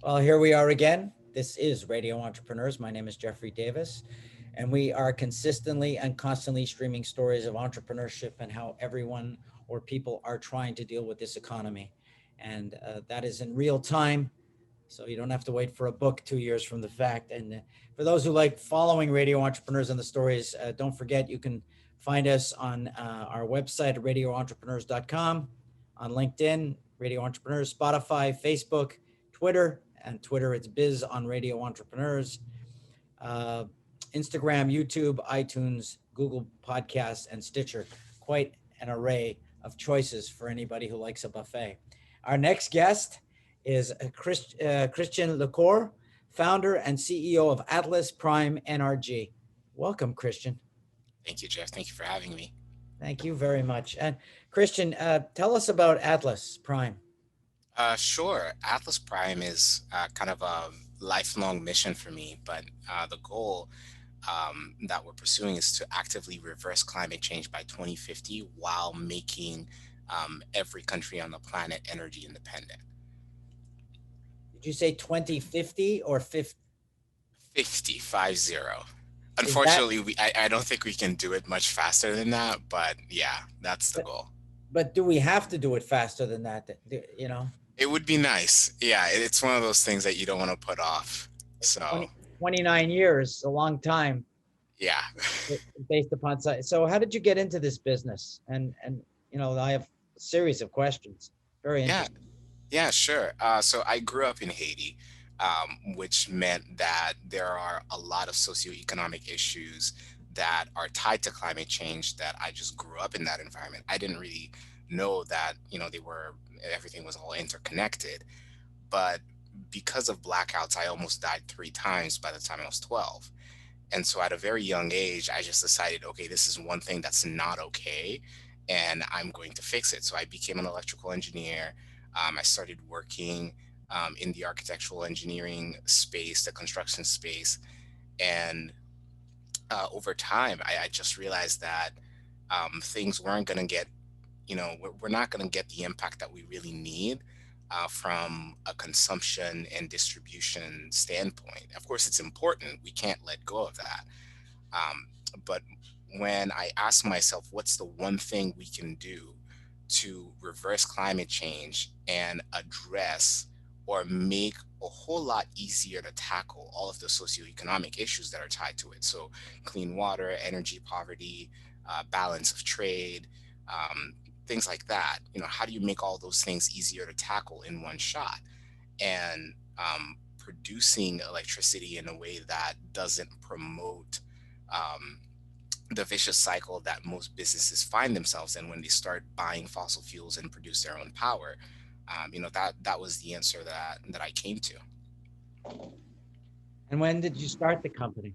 Well, here we are again. This is Radio Entrepreneurs. My name is Jeffrey Davis, and we are consistently and constantly streaming stories of entrepreneurship and how everyone or people are trying to deal with this economy. And that is in real time. So you don't have to wait for a book 2 years from the fact. And for those who like following Radio Entrepreneurs and the stories, don't forget you can find us on our website at radioentrepreneurs.com, on LinkedIn, Radio Entrepreneurs, Spotify, Facebook, Twitter, and Twitter it's Biz on Radio Entrepreneurs, uh, Instagram, YouTube, iTunes, Google Podcasts, and Stitcher. Quite an array of choices for anybody who likes a buffet. Our next guest is Christian Lecorps, founder and CEO of Atlas Prime NRG. Welcome, Christian. Thank you, Jeff. Thank you for having me. Thank you very much. And Christian, tell us about Atlas Prime. Sure. Atlas Prime is kind of a lifelong mission for me, but the goal that we're pursuing is to actively reverse climate change by 2050 while making every country on the planet energy independent. Did you say 2050 or 50? 50. Is that, Unfortunately, I don't think we can do it much faster than that, but yeah, that's the but, goal. but do we have to do it faster than that? You know, It would be nice. Yeah, it's one of those things that you don't want to put off. So, 20, 29 years, a long time yeah. based upon science. So how did you get into this business? And I have a series of questions. Very Yeah, interesting. Yeah, sure. So I grew up in Haiti, which meant that there are a lot of socioeconomic issues that are tied to climate change that I just grew up in that environment. I didn't really know that, everything was all interconnected. But because of blackouts, I almost died 3 times by the time I was 12. And so at a very young age, I just decided, okay, this is one thing that's not okay, and I'm going to fix it. So I became an electrical engineer. I started working in the architectural engineering space, the construction space. And over time, I just realized that things weren't going to get, we're not going to get the impact that we really need from a consumption and distribution standpoint. Of course, it's important. We can't let go of that. Um, but when I ask myself, what's the one thing we can do to reverse climate change and address or make a whole lot easier to tackle all of the socioeconomic issues that are tied to it? So, clean water, energy poverty, balance of trade, um, things like that. How do you make all those things easier to tackle in one shot? And producing electricity in a way that doesn't promote um, the vicious cycle that most businesses find themselves in when they start buying fossil fuels and produce their own power. That was the answer that I came to. And when did you start the company?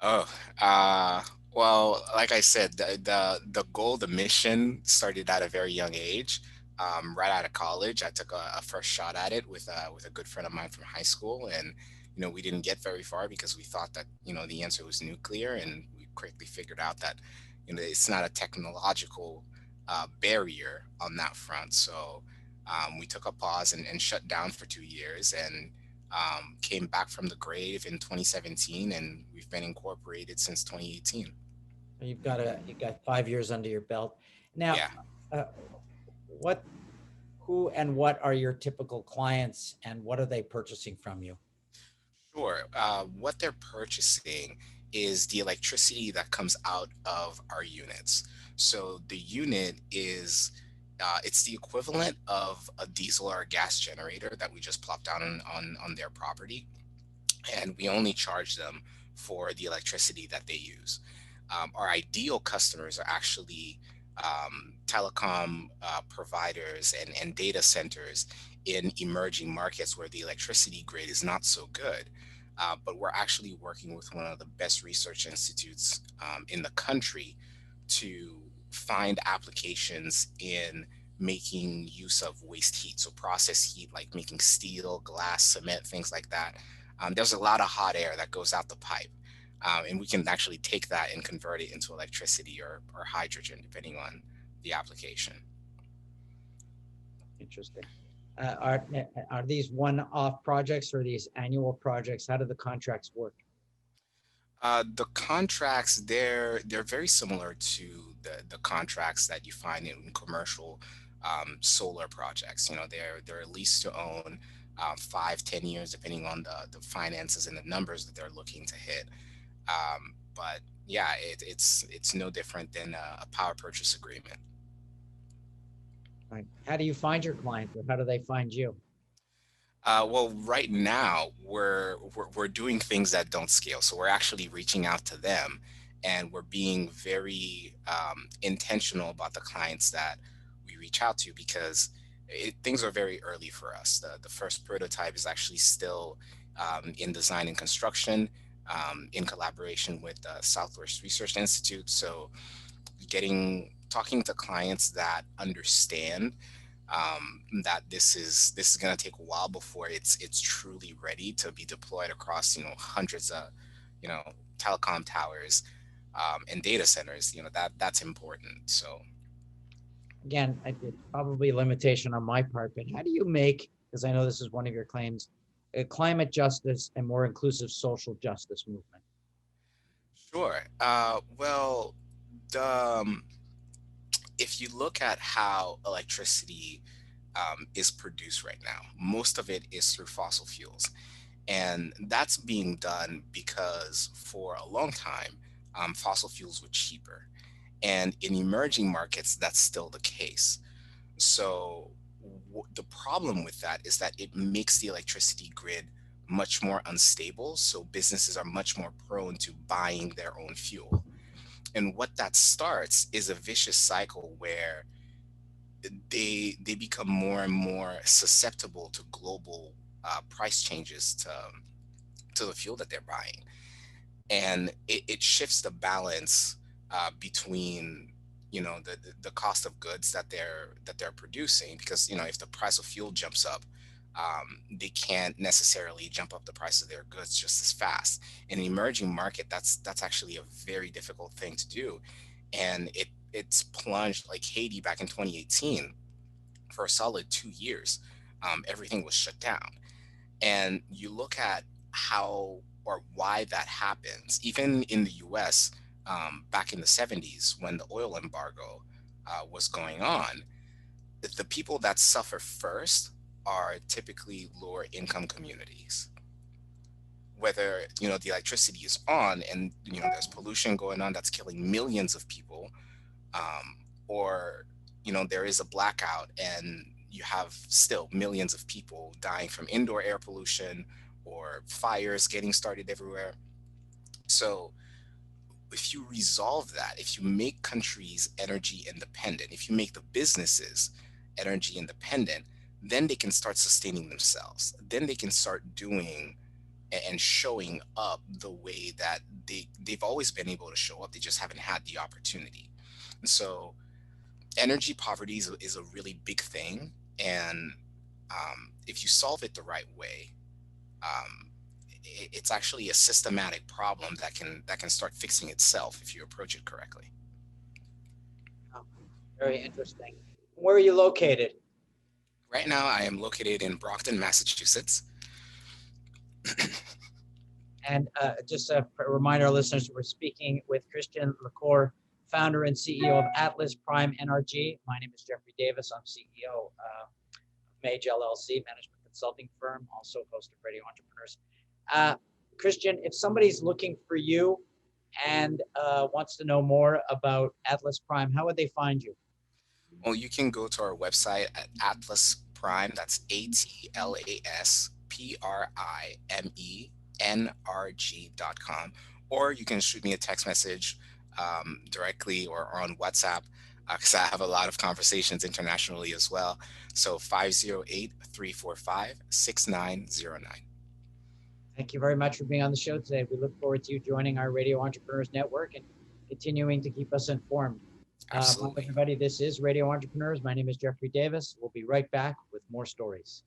Oh, uh, well, like I said, the goal, the mission started at a very young age. Right out of college, I took a first shot at it with a good friend of mine from high school, and we didn't get very far because we thought that the answer was nuclear, and we quickly figured out that it's not a technological barrier on that front. So we took a pause and shut down for 2 years, and came back from the grave in 2017, and we've been incorporated since 2018. You've got 5 years under your belt. Now, Yeah, uh, what, who, and what are your typical clients, and what are they purchasing from you? sure. What they're purchasing is the electricity that comes out of our units. So the unit is it's the equivalent of a diesel or a gas generator that we just plop down on their property, and we only charge them for the electricity that they use. Our ideal customers are actually telecom providers and data centers in emerging markets where the electricity grid is not so good. But we're actually working with one of the best research institutes in the country to find applications in making use of waste heat, so process heat, like making steel, glass, cement, things like that. There's a lot of hot air that goes out the pipe, and we can actually take that and convert it into electricity or hydrogen, depending on the application. Interesting. Are these one-off projects or these annual projects? How do the contracts work? The contracts, they're very similar to the contracts that you find in commercial solar projects. You know, they're leased to own 5, 10 years, depending on the finances and the numbers that they're looking to hit. But yeah, it's no different than a power purchase agreement. Right. How do you find your clients, or how do they find you? Well, right now we're doing things that don't scale. So we're actually reaching out to them, and we're being very intentional about the clients that we reach out to, because things are very early for us. The first prototype is actually still in design and construction, in collaboration with the Southwest Research Institute. So getting talking to clients that understand that this is going to take a while before it's truly ready to be deployed across, hundreds of, you know telecom towers, and data centers. That's important. So Again, it's probably a limitation on my part, but how do you make, because I know this is one of your claims, a climate justice and more inclusive social justice movement? sure. Well, the if you look at how electricity is produced right now, most of it is through fossil fuels. And that's being done because for a long time, fossil fuels were cheaper. And in emerging markets, that's still the case. So the problem with that is that it makes the electricity grid much more unstable. So businesses are much more prone to buying their own fuel. And what that starts is a vicious cycle where they become more and more susceptible to global price changes to the fuel that they're buying, and it shifts the balance between, the cost of goods that they're producing, because if the price of fuel jumps up, they can't necessarily jump up the price of their goods just as fast. In an emerging market, that's actually a very difficult thing to do, and it's plunged, like Haiti back in 2018. For a solid 2 years, everything was shut down. And you look at how or why that happens, even in the US, back in the 70s when the oil embargo was going on, the people that suffer first are typically lower income communities. Whether, the electricity is on and, there's pollution going on that's killing millions of people, um, or there is a blackout and you have still millions of people dying from indoor air pollution or fires getting started everywhere. So if you resolve that, if you make countries energy independent, if you make the businesses energy independent, then they can start sustaining themselves. Then they can start doing and showing up the way that they've always been able to show up. They just haven't had the opportunity. And so energy poverty is a really big thing, and if you solve it the right way, um, it's actually a systematic problem that can start fixing itself if you approach it correctly. Oh, very interesting. Where are you located? Right now, I am located in Brockton, Massachusetts. And just a remind our listeners, we're speaking with Christian Lecorps, founder and CEO of Atlas Prime NRG. My name is Jeffrey Davis. I'm CEO of Mage LLC, management consulting firm, also host of Radio Entrepreneurs. Christian, if somebody's looking for you and wants to know more about Atlas Prime, how would they find you? Well, you can go to our website at Atlas Prime. That's ATLASPRIMENRG.com. Or you can shoot me a text message directly or on WhatsApp, because I have a lot of conversations internationally as well. So 508-345-6909. Thank you very much for being on the show today. We look forward to you joining our Radio Entrepreneurs Network and continuing to keep us informed. Absolutely. Everybody, this is Radio Entrepreneurs. My name is Jeffrey Davis. We'll be right back with more stories.